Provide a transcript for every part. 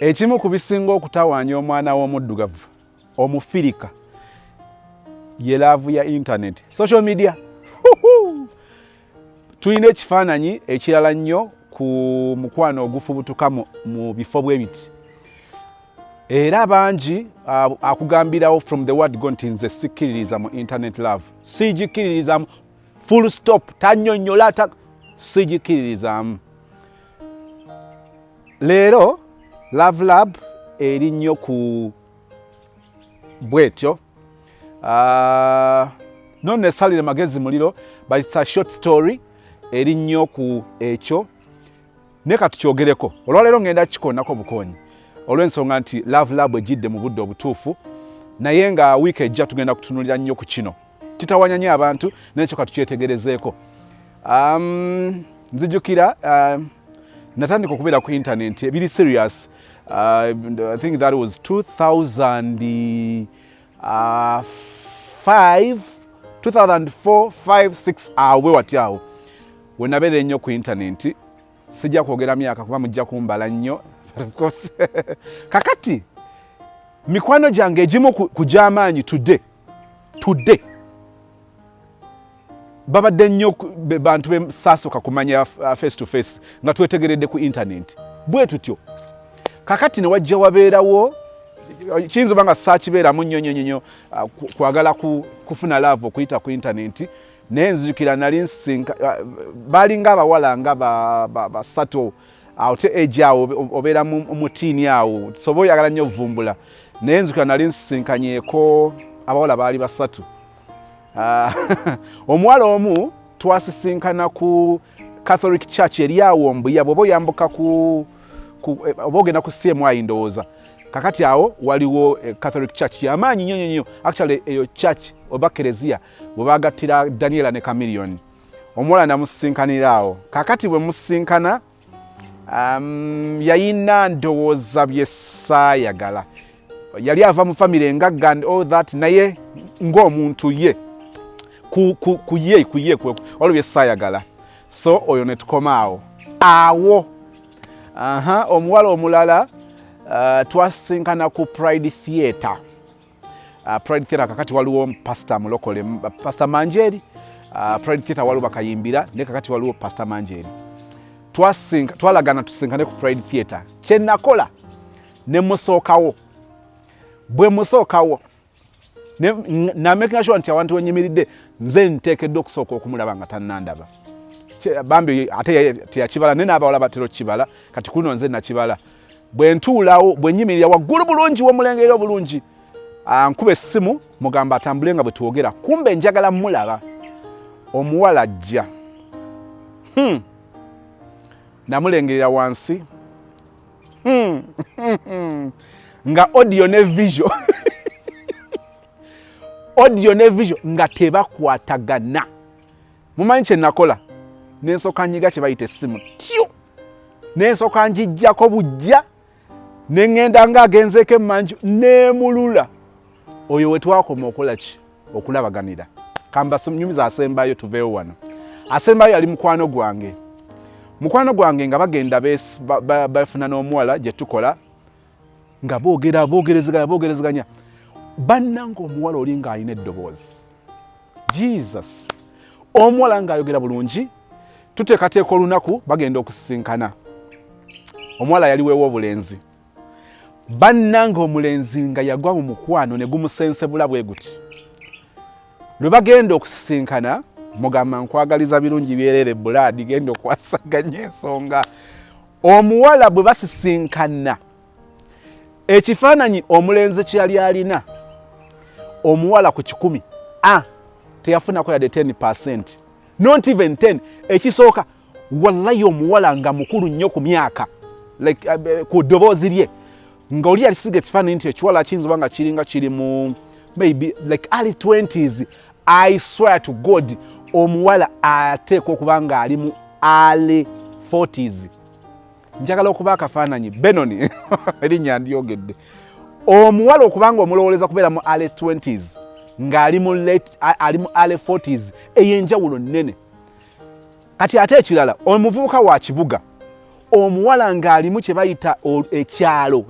Ekimu ku bisinga okutawaanya omwana w'omuddugavu omufirika ye laavu ya internet, social media. Tulina ekifaananyi ekirala nnyo ku mukwano ogufubutuka mu bifo bwe biti. Era bangi akugambirawo from the word go nti nze sikkiririza mu internet love. Sigikiririzamu, full stop, tannyonnyola, sigikiririzamu. Leero Love Lab eri nnyo ku bwetyo. Not necessarily magezi muliro, but it's a short story eri nnyo ku ekyo. Ne katukyogereko. Olwaleero ngenda kikonnako bukonyi. Olw'ensonga nti Love Lab ejjidde mu budde obutuufu, naye nga wiiki ejja tugenda kutunulira nnyo ku kino. Kitawanya nnyo abantu, n'ekyo katukyetegerezeeko. Nzijukira natandika okubeera ku internet ebiri serious. I think that was 2005, 2004, 5, 6 awe watyawo. We nabeera ennyo ku internet. Sijja kwogera myaka kuba mujja kumbala nnyo. Of course. Kakati mikwano gyange egimu ku gy'amaanyi today babadde nnyo bantu besaasoka kumanya face to face nga twetegeredde ku internet bwe tutyo. Kakati ne wajja wabeerawo kiyinza oba nga saakibeeramu nnyo kwagala kufuna love okuyita ku internet, naye nzijukira nali nsinka baalinga abawala nga basatu awo te age awo obeera mu tiini awo soba oyagala nnyo vumbula, naye nzijukira nali nsisinkanyeeko abawala baali basatu. Omuwala omu twasisinkana ku Catholic Church eri awo Mbuya, bw'oba oyambuka oba ogenda ku CMI ndowooza. Kakati awo waliwo Catholic Church y'amaanyi nnyo. Actually eyo church oba kereziya bwe bagattira Daniela ne Chameleone. Omuwala namusinkanira awo. Kakati bwe musinkana yayina ndowooza bye saayagala. Yali ava mu family engagga and all that, naye ng'omuntu ye kuye waliwo bye saayagala. So oyo ne tukoma awo. Omuwala omulala twasinkana ku Pride Theatre. Pride Theatre kakati waliwo pastor mulokole, Pastor Manjeri. Pride Theatre waliwo bakayimbira, ne kakati waliwo Pastor Manjeri. Twalagana tusinkane ku Pride Theatre. Kye nakola ne musookawo. Bwe musookawo na making sure nti abantu wenyimiridde nze nteekeddwa okusooka okumulaba nga tannandaba. Bambi ate teyakibala, ne n'abawala batera okibala, kati kuno nze nakibala. Bwe ntuulawo, bwe nyimirira waggulu bulungi w'omulengerero bulungi, nkuba essimu mugamba atambule nga bwe twogera, kumbe njagala mulaba. Omuwala ajja. Namulengerera wansi. Nga audio ne visual. Audio ne visual nga tebakwatagana. Mumanyi kye nakola? Nensooka nyiga kye bayita essimu. Tyo! Nensooka njijjako bujja. Ne ngenda ng'agenzeeko emmanju neemulula. Oyo we twakoma okola ki? Okulabaganira. Kamba nyumiza asembayo tuveewo wano. Asembayo yali mukwano gwange. Mukwano gwange nga bagenda bafuna n'omuwala gye tukola nga boogerezeganya. Bannanga omuwala oli ng'alina eddoboozi. Jesus! Omuwala ng'ayogera bulungi, tuteekateeka olunaku bagenda okusisinkana. Omuwala yali weewo obulenzi. Bannanga omulenzi nga yagwa mu mukwano ne gumusensebula bwe guti. Lwe bagenda okusisinkana, mugamba nkwagaliza birungi byerere buladi genda okwasaganya ensonga. Omuwala bwe basisinkana, ekifaananyi omulenzi kye yali alina, omuwala ku 100, teyafunako yadde 10%. Not even 10. Ekisooka, wallahi omuwala nga mukulu nnyo ku myaka, like ku ddoboozi lye, nga oli alisiga ekifaananyi nti ekiwala kiyinza oba nga kiringa kiri mu maybe like early 20s. I swear to God, omuwala ateekwa okuba nga ali mu early 40s. Njagala okuba akafaananyi Benoni erinnya ndyogedde. Omuwala okubanga omulowooleza kubeera mu early 20s ng'ali mu early 40s ey'enjawulo nnene. Kati ate ekirala, omuvubuka wa kibuga omuwala ng'alimu kye bayita ekyalo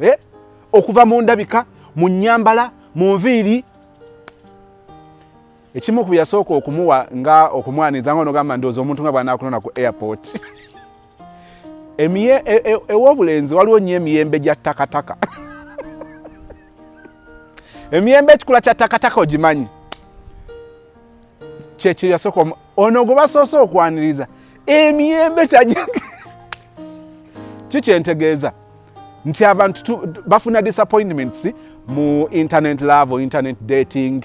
okuva mu ndabika, mu nnyambala, mu nviiri. Ekimu ku byasooka okumuwa nga okumwaniza nga onogamba ndowooza omuntu nga bw'anaakunona ku airport. Ew'obulenzi waliwo nnyo emiyembe gya takataka. Emiyembe ekikula kya takataka ogimanyi. Kyekyo yasooka ono gwe basoose okwaniriza emiyembe tajja. Kikyentegeeza nti abantu bafuna disappointments mu internet love, internet dating.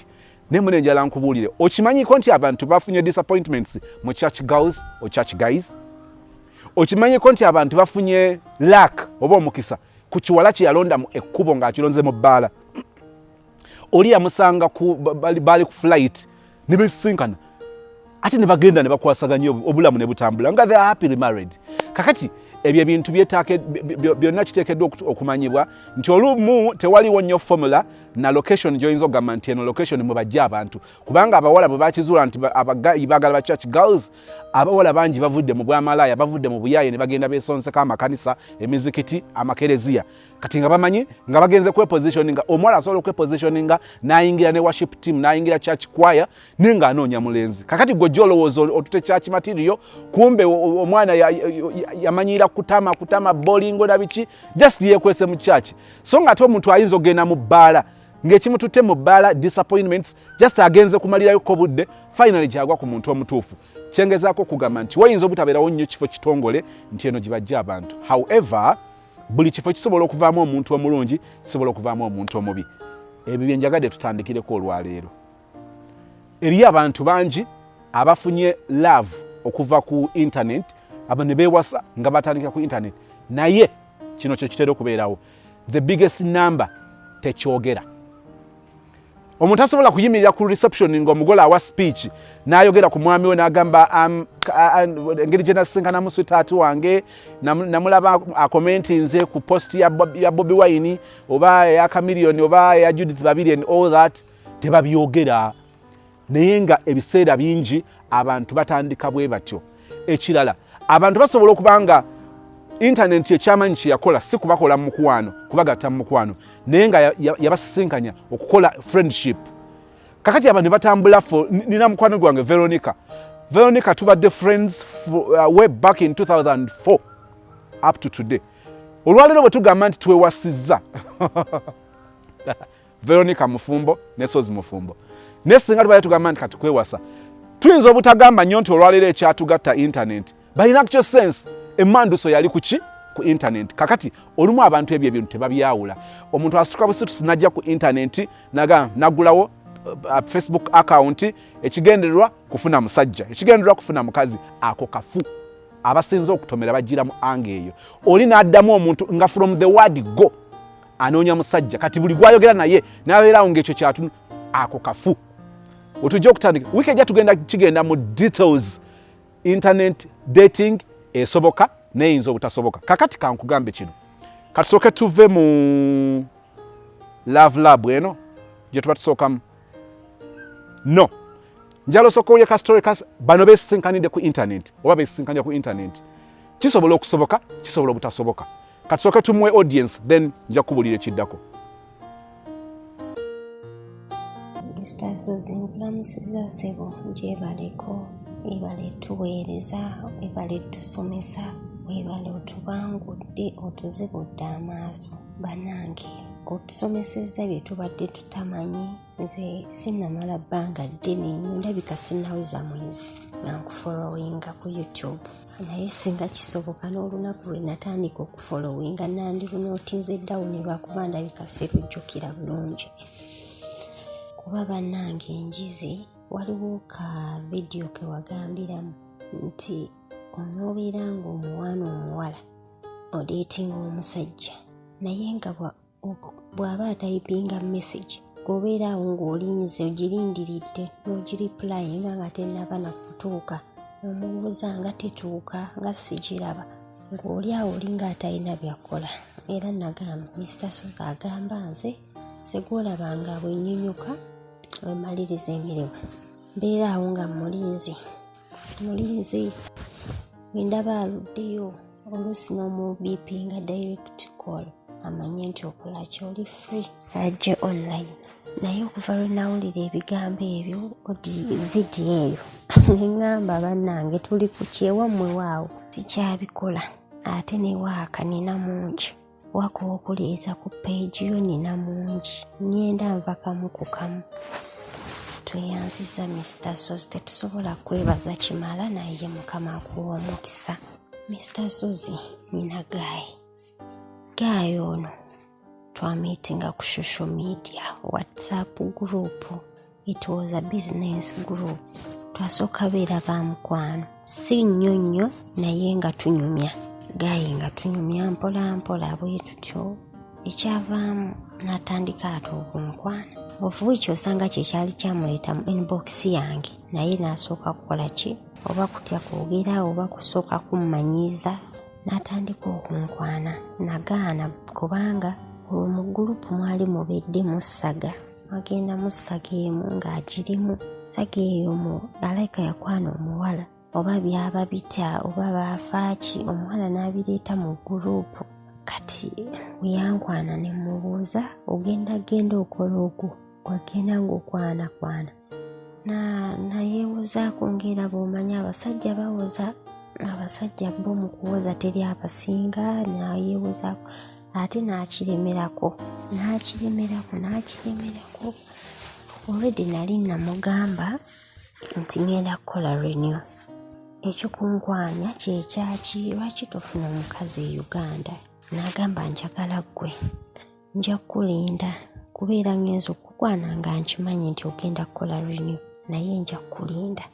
Ne mune njala nkubuulire, okimanyiko nti abantu bafunye disappointments mu church girls or church guys? Okimanyiko nti abantu bafunye luck oba omukisa ku kiwala kye yalonda mu ekkubo ng'akilonze mu bbaala? Oli yamusanga bali ku flight ne besisinkana ate ne bagenda ne bakwasaganya obulamu ne butambula nga they are happily married. Kakati ebyo ebintu byonna kiteekeddwa okumanyibwa nti olumu tewaliwo nnyo formula na location gy'oyinza okugamba nti eno location mwe bajja abantu, kubanga abawala bwe bakizuula nti baagala ba church girls, abawala bangi bavudde mu bwamalaaya, bavudde mu buyaaye ne bagenda beesonseka amakanisa, emizikiti, amakereziya. Kati nga bamanyi nga bagenze kwepositioninga, omuwala asobola okwepositioninga n'ayingira ne worship team, n'ayingira church choir nenga anoonya mulenzi. Kakati gwe gy'olowooza otute church material, kumbe omwana yamanyira kutama bolingo na biki, just yeekwese mu church. So nga ate omuntu ayinza okugenda mu bbaala ng'ekimututte mu bbaala disappointments, just agenze kumalirayo ko budde, finally gyagwa ku muntu omutuufu. Kyengezaako okugamba nti wayinza obutabeerawo nnyo kifo kitongole nti eno gye bajja abantu. However, buli kifo kisobola okuvaamu omuntu omulungi, kisobola okuvaamu omuntu omubi. Ebyo bye njagadde tutandikireko olwaleero. Eriyo abantu bangi abafunye love okuva ku internet, abo ne beewasa nga batandikira ku internet, naye kino kye kitera okubeerawo. The biggest number tekyogera. Omuntu asobola kuyimirira ku reception ng'omugole awa speech n'ayogera ku mwami we n'agamba engeri gye nasisinkanamu sweetheart wange, namulaba akomentinze ku post ya Bobi Wine oba eya Chameleone oba eya Judith Babiri and all that. Tebabyogera. Naye nga ebiseera bingi abantu batandika bwe batyo. Ekirala, abantu basobola okubanga internet ekyamanyi kye yakola si kubakola mu mukwano, kubagatta mu mukwano, naye nga yabasisinkanya okukola friendship. Kakati abantu batambula nina mukwano gwange Veronica tubadde friends way back in 2004 up to today. Olwaleero bwe tugamba nti twewasizza Veronica mufumbo ne Sozi mufumbo, naye singa tubaye tugamba nti kati kwewasa, tuyinza obutagamba nnyo nti olwaleero ekyatugatta internet, balina kyo sense emmanduso yali kuki ku internet. Kakati olumu abantu ebyo ebintu tebabyawula. Omuntu asituka busitusi najja ku internet nagulawo Facebook account, ekigendererwa kufuna musajja, ekigendererwa kufuna mukazi, ako kafu. Abasinza okutomera bagira mu ange eyo. Oli n'addamu omuntu nga from the word go anoonya musajja, kati buli gwayogera naye n'abeerawo ng'ekyo kyatunu, ako kafu. Otujja okutandika wiiki ejja tugenda kigenda mu details internet dating esoboka neyinza obutasoboka. Kakati kankugambe kino, katusooke tuve mu love lab eno gye tuba tusookamu. No, njalo soko ya kastori bano beesinkanidde ku internet oba beesinkanira ku internet, kisobola okusoboka, kisobola obutasoboka. Katusooke tumuwe audience, then nja kubuulira ekiddako. Mr. Suzy, nkulamusiza ssebo, gyebaleko, ebale tuweereza, ebale tusomesa, ebale otubangudde, otuzibudde amaaso. Bannange, otusomesezza bye tubadde tutamanyi. Nze sinnamala bbanga ddene nnyo, ndabika sinnaweza mwezi nga nkufollowinga ku YouTube. Naye singa kisoboka n'olunaku lwe natandika okufollowinga nandirunootinze dawuni lwakuba ndabika sirujjukira bulungi. Kuba bannange enjizi, waliwo ka vidiyo ke wagambiramu nti onoobeera ng'omwana omuwala odeetinga omusajja, naye nga bw'aba atayipinga message gobeera awo ng'olinze ogirindiridde n'ogiriplayinga nga tennaba na kutuuka, omubuuza nga tetuuka nga sigiraba, ng'oli awo olinga atalina byakola. Era nagamba Mr. Suzy agamba nze gw'olabanga bwennyunyuka wemaliriza emirimu, mbeera awo nga mulinzi, wendaba aluddeyo oluusi n'omubipinga direct call amanye nti okola kyoli free ajje online. Naye okuva lwe nawulira ebigambo ebyo vidiyo eyo neŋŋamba bannange tuli ku kyewammwe waawo sikyabikola. Ate ne waaka nina mungi waka okuleeza ku peegi yo nina mungi nyenda nva kamu ku kamu. Tweyanziza Mr. Sozi tetusobola kwebaza kimala naye Mukama akuwa omukisa. Mr. Sozi nina Gayi ono twamitinga ku social media WhatsApp group. It was a business group. Twasooka beera ba mukwano si nnyo naye nga tunyumya Gayi nga tunyumya mpola mpola bwe tutyo. Ekyavaamu n'atandika ate okunkwana ovuba ekyo osanga kyekyali kyamuleeta mu inbox yange naye n'asooka kukola ki oba kutya kwogera oba kusooka kummanyiiza n'atandika okunkwana. Nagaana kubanga olwo mu gurupu mwali mubedde musaga agenda mu saga emu ng'agirimu saga eyo alayika yakwana omuwala oba byaba bitya oba baafaaki omuwala n'abireeta mu gurupu. Kati weyankwana ne mubuuza ogenda okola ogwo gwagenda ng'okwana nayeewozaako ng'era bw'omanya abasajja bawoza abasajja bo mu kuwoza teri abasinga. Nayeewozaako ate n'akiremerako already nali namugamba nti ngenda kukola renew. Ekikunkwanya kyekyaki lwaki tofuna omukazi e Uganda? N'agamba njagala ggwe nja kulinda kubeera ngenza okukwana nga nkimanyi nti ogenda kukola renew naye nja kulinda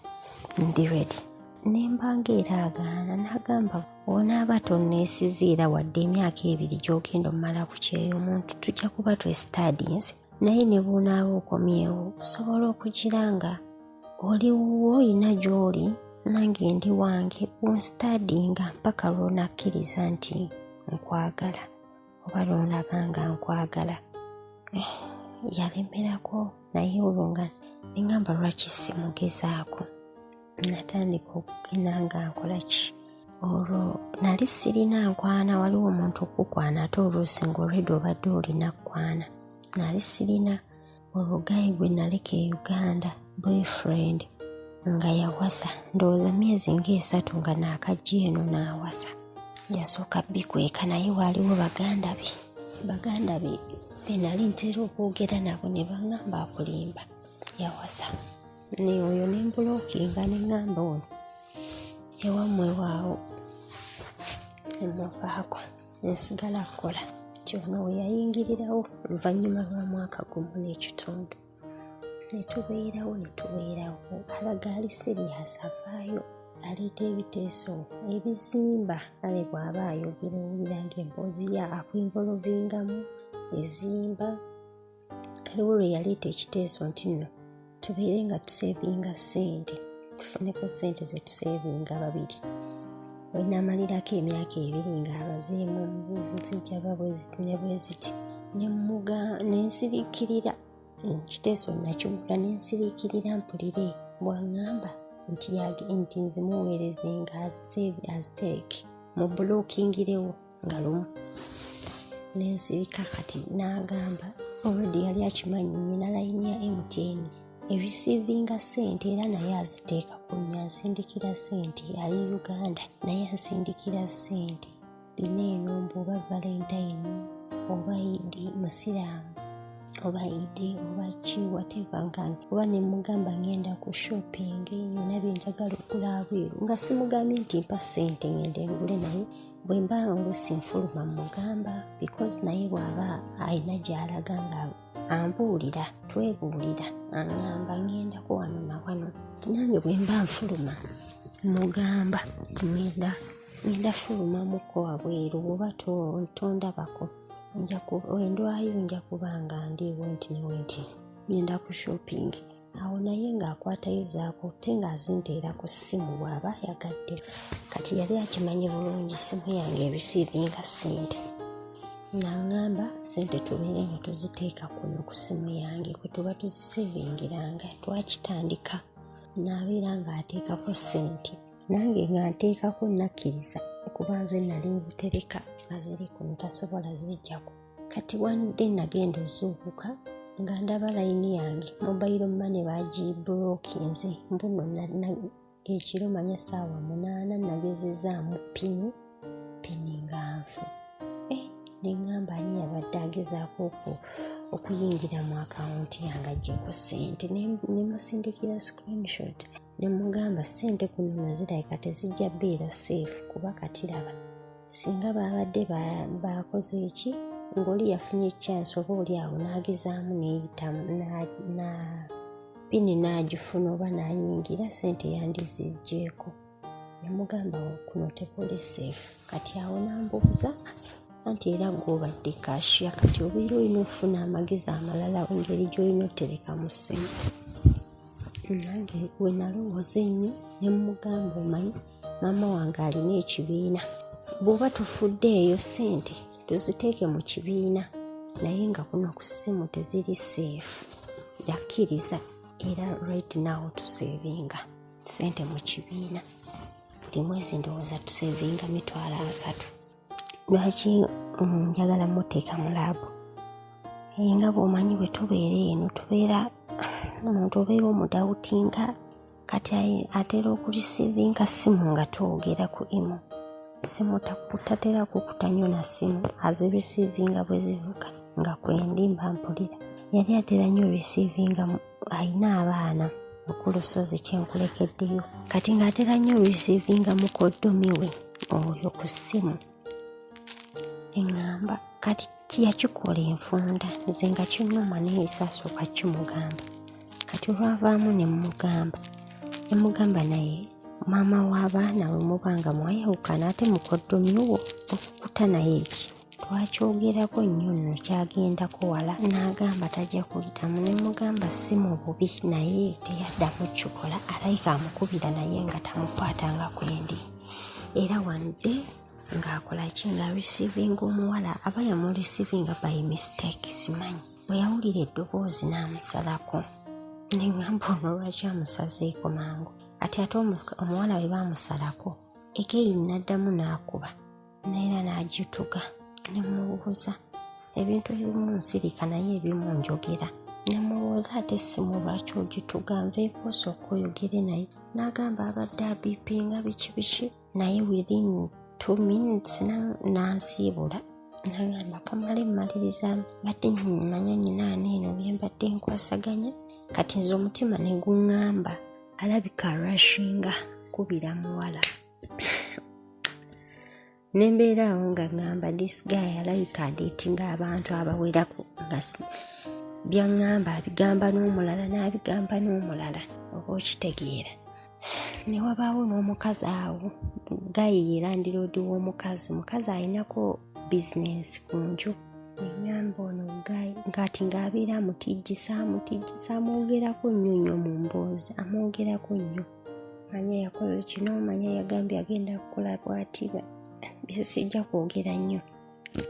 ndi ready. Nembanga era agaana n'agamba onaaba tonneesiziira wadde emyaka 2 gy'ogenda omala ku kyeyo omuntu tujja kuba twesitadinze naye ne bw'onaaba okomyewo osobola okugira nga oli wuwo olina gy'oli nange ndi wange bw'onsitadinga mpaka lw'onakkiriza nti nkwagala oba lw'olaba nga nkwagala. Yalemerako naye olwo nga neŋŋamba lwaki simugezaako. Natandika okugenda nga nkola ki olwo nali sirina nkwana waliwo omuntu okukwana ate oluusi ng'olwedi obadde olina kukwana nali sirina. Olwo Gayi gwe naleka e Uganda boyfriend nga yawasa ndowooza myezi nga3 nga naakajja eno n'awasa. Yasooka bikweka naye waaliwo baganda be nali ntera okwogera nabo ne baŋŋamba akulimba yawasa. Ne oyo ne mbulookinga ne ŋŋamba ono ewammwe waawo emuvaako nsigala kukola nti ono we yayingirirawo oluvannyuma lwa mwaka gumu n'ekitundu netubeerawo alaga ali siriyasi avaayo aleeta ebiteeso ebizimba ale bw'aba ayogera owulira ng'emboozi ya akwinvolovingamu ezimba. Kaliwo lwe yaleeta ekiteeso nti nno tubeere nga tuseevinga ssente tufuneko ssente ze tuseevinga babiri. Wenaamalirako emyaka 2 ng'abazeemu nzijja babweziti ne bweziti nensiriikirira ekiteeso nakigula nensiriikirira mpulire bw'aŋŋamba nti nzimuweereze nga azitereke mu bulookingirewo nga lumu. Nensirika kati n'agamba already yali akimanyi nyina layini ya MTN ebisiivinga ssente era naye aziteeka ku nnyo ansindikira ssente ali Uganda naye ansindikira ssente bina eno mbu oba Valentine oba Idi musiraamu oba Idi oba ki whatever nkange oba ne mugamba ngenda ku shopping nyina byenjagala okula abweru nga simugambye nti mpa ssente ngende ngule naye bwe mba oluusi nfuluma mugamba because naye bw'aba alina gy'alaga nga ambuulira twebuulira aŋŋamba ŋŋendako wano na wano. Nange bwe mba nfuluma mugamba nti ŋŋenda fulumamuko wabweru oba tondabako endwayo nja kuba nga ndiiwo nti newenti ŋŋenda ku shopping. Awo naye ng'akwatayo zaako te ng'azinteera ku ssimu bw'aba yagadde. Kati yali akimanyi bulungi ssimu yange ebisiivinga ssente. N'aŋŋamba ssente tubeere nga tuziteeka kuno ku ssimu yange kwe tuba tuziseevingiranga twakitandika. N'abeera ng'ateekako ssente nange nga nteekako nakkiriza kuba nze nali nzitereka nga ziri kuno tasobola zijjako. Kati wanudde nagenda ozuukuka nga ndaba layini yange mobile money bagibulookinze mbuno ekiro manya ssaawa 8 nagezezaamu pini nga nfu. Neŋŋamba ani yabadde agezaako okuyingira mu akawunti yange aggyeko ssente, ne musindikira screenshot ne mugamba ssente kuno zirabika tezijja beera safe kuba kati raba singa babadde bakoze eki ng'oli yafunye chance oba oli awo n'agezaamu neeyitamu pini n'agifuna oba n'ayingira ssente yandizijjeeko. Ne mugamba kuno tekuli safe. Kati awo nambuuza anti era gw'obadde kashiya kati obeera olina okufuna amagezi amalala engeri gy'olina otereka mu ssimu. Nange we nalowooza ennyo ne mugamba omanyi maama wange alina ekibiina, bw'oba tufuddeeyo ssente tuziteeke mu kibiina naye nga kuno ku ssimu teziri safe. Yakkiriza era right now tusevinga ssente mu kibiina buli mwezi ndowooza tusevinga $300. Lwaki njagala muteeka mu laabu? Nga bw'omanyi bwe tubeera eno tubeera omuntu obeera omudawutinga kati atera okurisiivinga simu nga twogera ku imo. Simu tatera kukuta nnyo na simu azirisiivinga bwe zivuga nga kwendi mba mpulira. Yali atera nnyo risiivinga alina abaana okulusozi kyenkulekeddeyo kati ng'atera nnyo risiivinga mukoddomi we oyo ku ssimu. Eŋŋamba kati yakikola enfunda nze nga kinnuma naye saasooka kimugamba. Kati olwavaamu ne mugamba naye maama w'abaana we mubanga mwayawukana ate mukoddomi wo okukuta naye eki twakyogerako nnyo nno kyagendako wala n'agamba tajja kuddamu. Ne mugamba si mu bubi naye teyaddamu kikola alayika amukubira naye nga tamukwatanga kwendi. Era wanudde ng'akola ki nga receiving omuwala aba yamureceiving by mistake simanyi. Bwe yawulira eddoboozi n'amusalako ne ŋŋamba ono lwaki amusazeeko mangu. Ati ate omuwala we baamusalako egeyi n'addamu n'akuba neera n'agituga. Ne mubuuza ebintu ebimu nsirika naye ebimu njogera. Ne mubuuza ate essimu lwaki ogituga nveeko osooka oyogere naye. N'agamba abadde abipinga biki naye within 2 minutes n'ansiibula. N'agamba kamale mmaliriza mbadde manya nyinaani eno bye mbadde nkwasaganya. Kati nze omutima ne guŋŋamba alabika arashinga kubira muwala. Ne mbeera awo nga ŋŋamba this guy alabika adeetinga abantu abawerako nga byaŋŋamba abigamba n'omulala n'abigamba n'omulala oba okitegeera. Ne wabaawo n'omukazi awo gayi yerandiroodi w'omukazi alinako bizinensi ku nju. Eŋŋamba ono gayi ng'ati ng'abeera amutijjisa amwogerako nnyo mu mboozi amwogerako nnyo. Manya yakoze kino manya yagambye agenda kukola bw'ati sijja kwogera nnyo.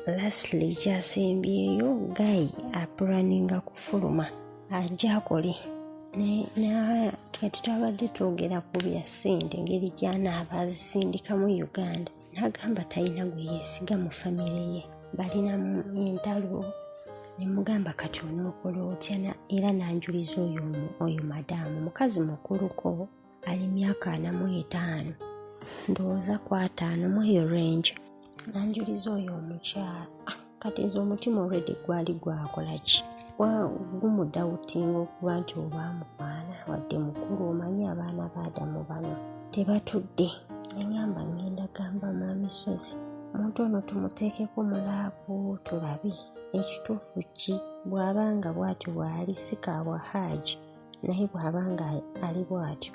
Lastly kyasembyeyo gayi apulaninga kufuluma ajja akole. Kati twabadde twogera ku bya ssente engeri gy'anaaba azisindikamu Uganda. N'agamba talina gwe yeesiga mu famire ye balinamu entalo. Ne mugamba kati onookola otya era n'anjuliza oyo madaamu mukazi mukuluko ali myaka 45 ndowooza ku 5 mu eyo range. N'anjuliza oyo omukyala kati nze omutima already gwali gwakola ki gumudawutinga okuba nti obaamukwana wadde mukulu omanyi abaana baadamu bano tebatudde. Neŋŋamba ngenda gamba mwamisozi omuntu ono tumuteekeko mu laabu tulabe ekituufu ki. Bw'abanga bw'atyo bw'ali si ka bwahaaji naye bw'abanga ali bw'atyo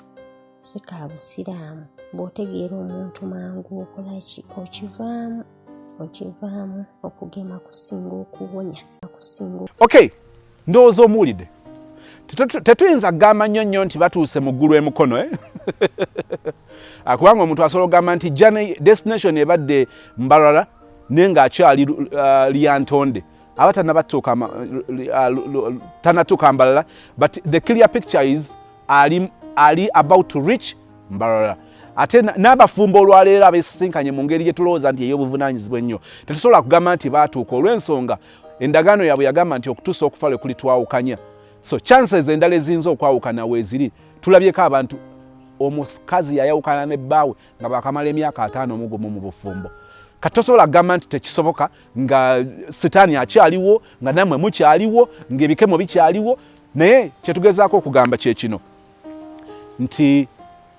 si ka busiraamu. Bw'otegeera omuntu mangu okola ki okivaamu okugema kusinga okuwonya kusinga. Okay, ndowooza omuwulidde. Tetuyinza kugamba nnyo nti batuuse mu ggulu emukono kubanga omuntu asobola okugamba nti destination ebadde Mbarara naye ng'akyali Lyantonde aba tanatuuka Mbarara, but the clear picture is ali about to reach Mbarara. ate n'abafumbo olwaleero abesisinkanye mu ngeri gye tulowooza nti ey'obuvunaanyizibwa ennyo tetusobola kugamba nti baatuuka olw'ensonga endagaano yaabwe yagamba nti okutuusa okufa lwe kulitwawukanya. So chances endala eziyinza okwawukana weeziri, tulabyeko abantu omukazi yayawukana ne bbaawe nga baakamala emyaka 5 omugumu mu bufumbo. Kati tosobola kugamba nti tekisoboka nga sitaani akyaliwo, nga nammwe mukyaliwo, ng'ebikemo bikyaliwo. Naye kyetugezaako okugamba kye kino nti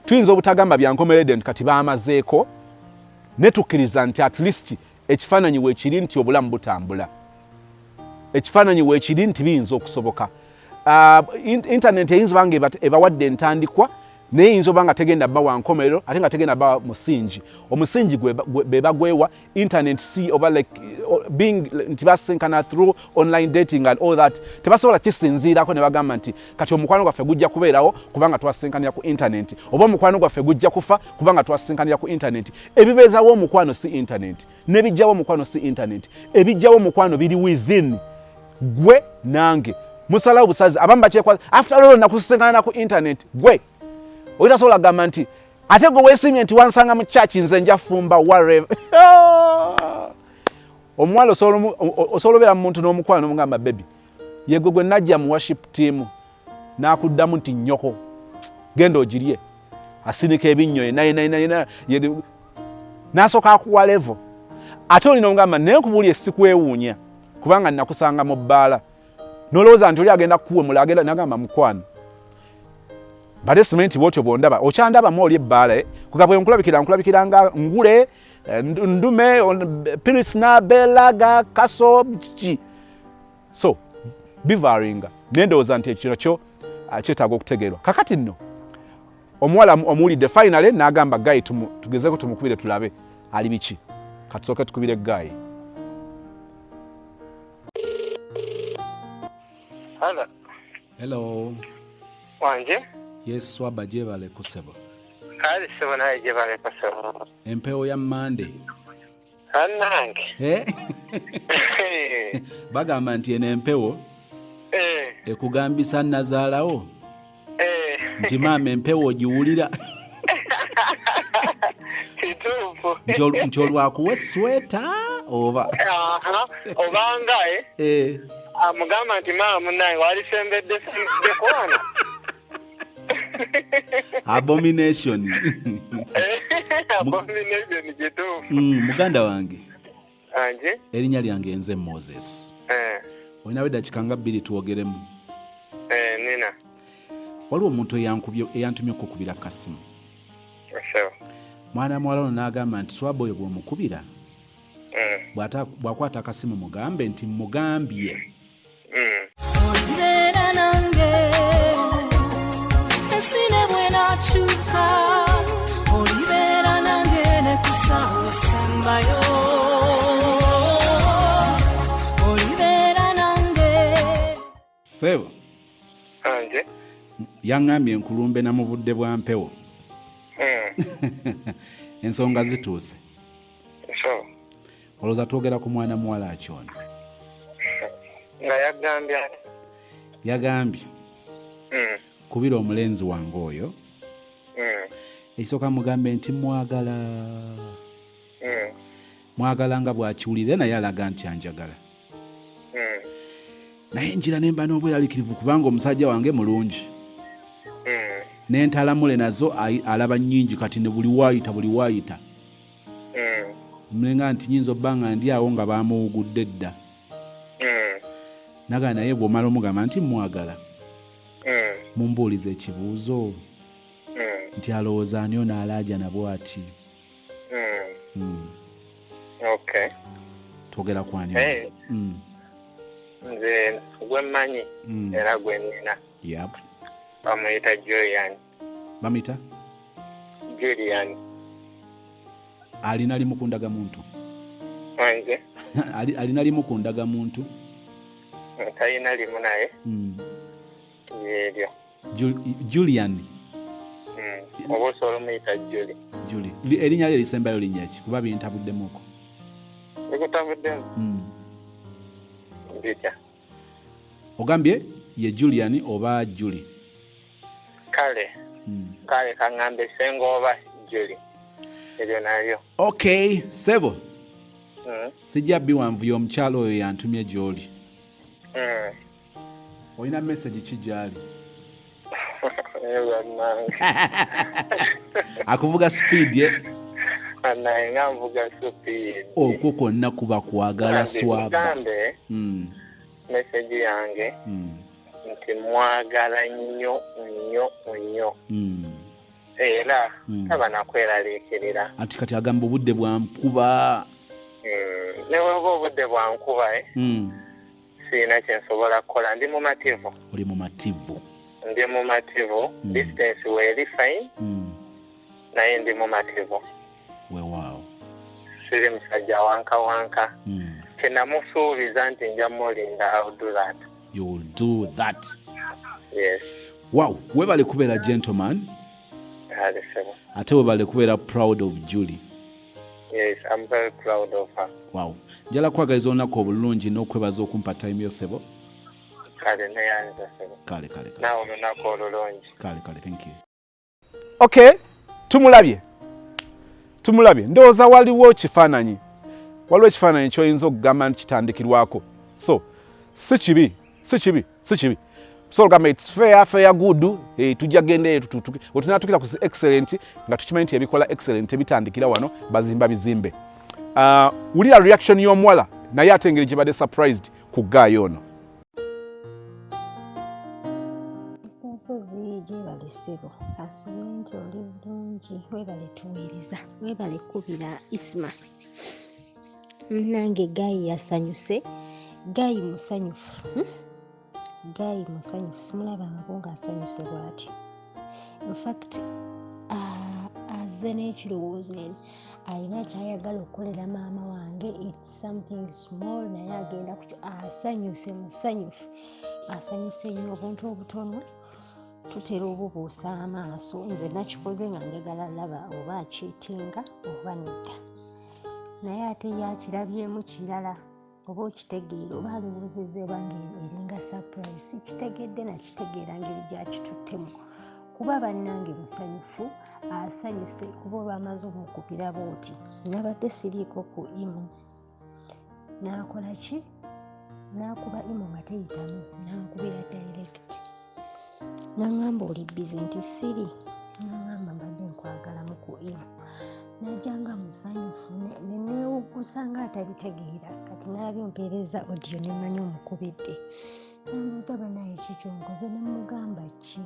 tuyinza obutagamba byankomeredde nti kati baamazeeko, ne tukkiriza nti at least ekifaananyi weekiri nti obulamu butambula, ekifaananyi weekiri nti biyinza okusoboka. Internet eyinza oba nga ebawadde entandikwa, naye eyinza oba nga tegenda bba wa nkomerero ate nga tegenda bba musingi. Omusingi be bagwewa internet si oba like being nti basinkana through online dating and all that. Tebasobola kisinziirako ne bagamba nti kati omukwano gwaffe gujja kubeerawo kubanga twasinkanira ku internet, oba omukwano gwaffe gujja kufa kubanga twasinkanira ku internet. Ebibeezawo omukwano si internet, n'ebijjawo omukwano si internet. Ebijjawo omukwano biri within gwe nange. Musalawo busazi abamu bakyekwaza after all nakusinkana ku internet gwe oyitasobola kugamba nti ate gwe weesimye nti wansanga mu church nze nja fumba whatever. Omuwala osobola obeera mu muntu n'omukwano n'omugamba baby yegwe gwe najja mu worship team n'akuddamu nti nnyoko genda ogirye asinika ebinnyo yenna n'asooka akuwa level, ate olina omugamba naye nkubuulye sikwewuunya kubanga nakusanga mu bbaala, nolowooza nti oli agenda kukuwemula agenda nagamba mukwano bade simenti bwotyo bwondaba okyandabamu oli ebbaala kugabwe nkulabikira nga ngule ndume pirisna belaga kaso ki. So bivaringa nendowooza nti ekiro kyo kyetaaga okutegeerwa. Kakati nno omuwala omuwulidde finally n'agamba gayi tugezeko tumukubire tulabe ali biki. Katusooke tukubire gayi. Hello. Wanje? Yes, swaba jebale kusebo. Kale sebo naye jebale kusebo. Empewo ya Monday. Anange. Bagamba nti ene empewo ekugambisa nazaalawo. Nti maama empewo ogiwulira. Kituufu. Nti olwakuwa sweta oba. Obanga amugamba nti maama munange wali sembedde kwana. Abomination. Abomination kituufu. Muganda wange. Anje? Erinnya lyange nze Moses. Olinawo eddakiika nga 2 tuwogeremu. Nina. Waliwo omuntu eyantumye okukubira kasimu. Mwana muwala ono n'agamba nti swaba oyo bw'omukubira bw'akwata akasimu mugambe nti mugambye. Olibera nange esine bwenakyuka olibera nange nekusaawa esembayo olibera nange. Sebo Anje? yaŋŋambye enkulumbe na mu budde bwa mpewo. Ensonga zituuse. So olowooza twogera ku mwana muwala akyono. nga yagambye ati? Yagambye kubira omulenzi wange oyo ekisooka mugambe nti mwagala nga bw'akiwulire naye alaga nti anjagala. Naye njira nemba n'obweraliikirivu kubanga omusajja wange mulungi. N'entalamule nazo alaba nnyingi kati ne buli waayita. Mmenga nti nyinza obbanga ndi awo nga baamuwugudde dda. Naga naye bw'omala omugamba nti mwagala. Mumbuuliza ekibuuzo. Nti alowooza ani ono alaaja nabwo ati. Okay. Twogera ku ani? Nze gwe mmanyi era gwe nnina. Yep. Bamuyita Julian. Bamuyita? Julian. Alina limu ku ndagamuntu. Wanje? Alina limu ku ndagamuntu. Talina limu naye. Yeeryo. Julian. Oba osobola omuyita Julie. Erinnya lye lisembayo linnya ki kuba bintabuddemuko? Bikutabudemu? Bitya. Ogambye ye Julian oba Julie? Kale kaŋŋambe senga oba Juli. Ebyo nabyo. Okay, Sebo. Sijja biwanvuyo omukyalo oyo yantumye gy'oli. Olina message ki gy'ali? Akuvuga speed ye? Naye nga nvuga speed. Okwo kwonna kuba kwagala swaba. Message yange nti mwagala nnyo nnyo nnyo. Era taba nakweraliikirira. Ati kati agamba obudde bwankuba. Ne bw'oba obudde bwankuba siina kye nsobola kukola. Ndi mumativu. Oli mumativu. Ndi mumativu. Distance weeri fine. Naye ndi mumativu. Weewaawo. Siri musajja wanka wanka. Kyenamusuubiza nti nja mulinda. I will do that. You will do that. Yes. Wow, webale kubeera gentleman. Ate webale kubeera proud of Julie. Yes, I'm very proud of her. Wow. Njala kwagaliza olunaku obulungi n'okwebaza okumpa time yo Sebo. Kale neyanza Sebo. Kale. Nawe olunaku olulungi. Kale, thank you. Okay, tumulabye. Ndowooza waliwo kifaananyi. Waliwo ekifaananyi ky'oyinza okugamba nti kitandikirwako. So, si kibi. So gamba it's fair good. Tujja gende otunatukira ku excellent nga tukimanyi nti ebikola excellent ebitandikira wano bazimba bizimbe. Wulira reaction y'omuwala naye ate engeri gye badde surprised ku gaayo ono. Nsozi gyebale Sebo asuubira nti oli bulungi webale tuweereza webale kubira Isma. Nange Gayi yasanyuse. Gayi musanyufu. Gayi musanyufu simulabangako ng'asanyuse bw'ati. In fact azze n'ekirowoozo alina kyayagala okukolera maama wange. It's something small naye agenda ku asanyuse musanyufu. Asanyuse nnyo obuntu obutono tutera obubuusa amaaso. Nze nakikoze nga njagala laba oba akyetinga oba nedda. Naye ate yakirabyemu kirala oba okitegeera oba alowoozezza bange eringa surprise. Kitegedde nakitegeera ngeri gyakituttemu kuba bannange musanyufu asanyuse kuba olwamaze omukubira booti. Nabadde siriiko ku imu n'akola ki? N'akuba imu nga teyitamu n'ankubira direct. N'angamba oli busy nti siri. N'angamba mbadde nkwagalamu ku imu. Najanga musanyufu neewugusa nga atabitegeera. Kati nalabye mpeereza audio ne mmanyi omukubidde. Nambuuza banaye kikyonkoze ne mugamba ki?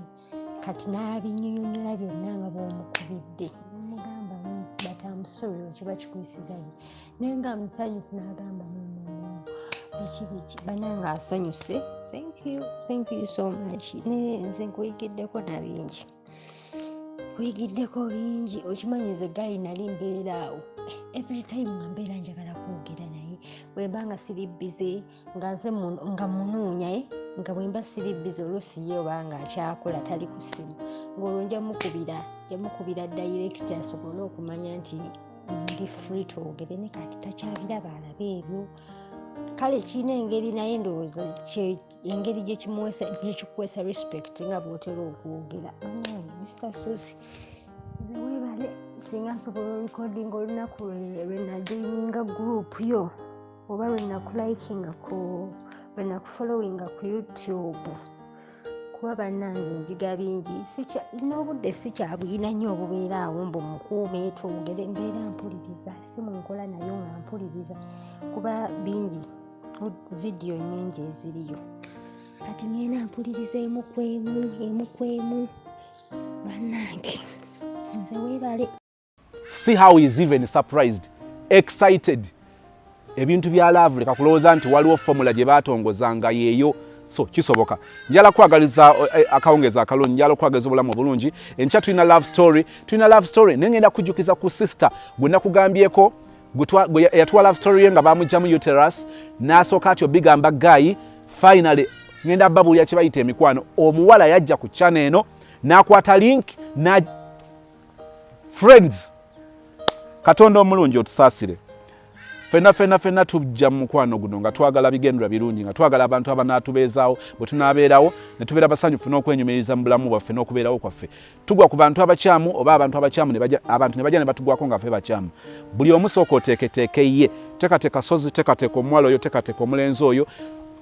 Kati n'abinnyonnyola byonna nga bw'omukubidde. Mugamba batamusolo kiba kikuyisizanye. Naye nga musanyufu n'agamba biki bananga asanyuse. Thank you so much. Nze nkuyigiddeko na bingi. Kuyigiddeko bingi okimanyize Gayi nali mbeeraawo. Every time nga mbeera njagala kwogera naye bwemba nga siri busy nga nze nga munoonya nga bwemba siri busy oluusi ye oba nga akyakola tali ku ssimu ng'olwo nja mukubira direct asobole okumanya nti ndi free twogere ne kati takyabiraba alabe ebyo. Kale kiina engeri naye ndowooza engeri gyekikuweesa respect nga bw'otera okwogera. Mr. Suzy nze weebale singa nsobola recording olunaku lwenajoininga group yo oba lwenakufollowinga ku YouTube kuba bannange njiga bingi n'obudde sikyabwina nnyo obubeera awo mbu mukuume twogere mbeera mpuliriza simu nkola nayo nga mpuliriza kuba bingi vidiyo nnyingi eziriyo kati ngenda mpuliriza emu kwemu bannange nze weebale. See how he is even surprised, excited. Ebintu bya love leka kulowooza nti waliwo formula gye baatongozanga yeeyo. So kisoboka. Njala kwagaliza akawongeza akalungi, njala kwagaliza obulamu obulungi. Enkya tulina love story. Nengenda kujjukiza ku sister gwe nakugambyeko gwe yatuwa love story ye nga bamugyamu uterus n'asooka atyo bigamba Gayi. Finally ngenda babulya kye bayita emikwano. Omuwala yajja ku channel eno n'akwata link na friends. Katonda omulungi otusaasire. fenna tujja mu mukwano guno nga twagala bigendera birungi, nga twagala abantu abanaatubeezaawo bwe tunaabeerawo ne tubeera basanyufu n'okwenyumiriza mu bulamu bwaffe n'okubeerawo kwaffe. Tugwa ku bantu abakyamu oba abantu abakyamu abantu ne bajja ne batugwako nga ffe bakyamu. Buli omu sooka oteeketeeke ye, teekateeka sozi, teekateeka omuwala oyo, teekateeka omulenzi oyo,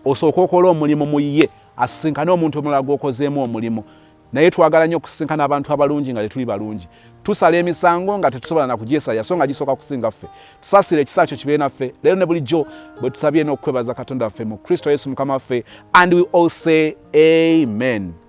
osooka okola omulimu mu ye, asisinkane omuntu omulala gw'okozeemu omulimu. Naye twagala nnyo okusisinkana abantu abalungi nga tetuli balungi. Tusala emisango nga tetusobola na kugyesaya, so nga gisooka kusinga ffe. Tusaasire ekisa kyo kibeere naffe leero ne bulijjo bwe tusabye n'okwebaza Katonda waffe mu Kristo Yesu Mukama waffe, and we all say amen.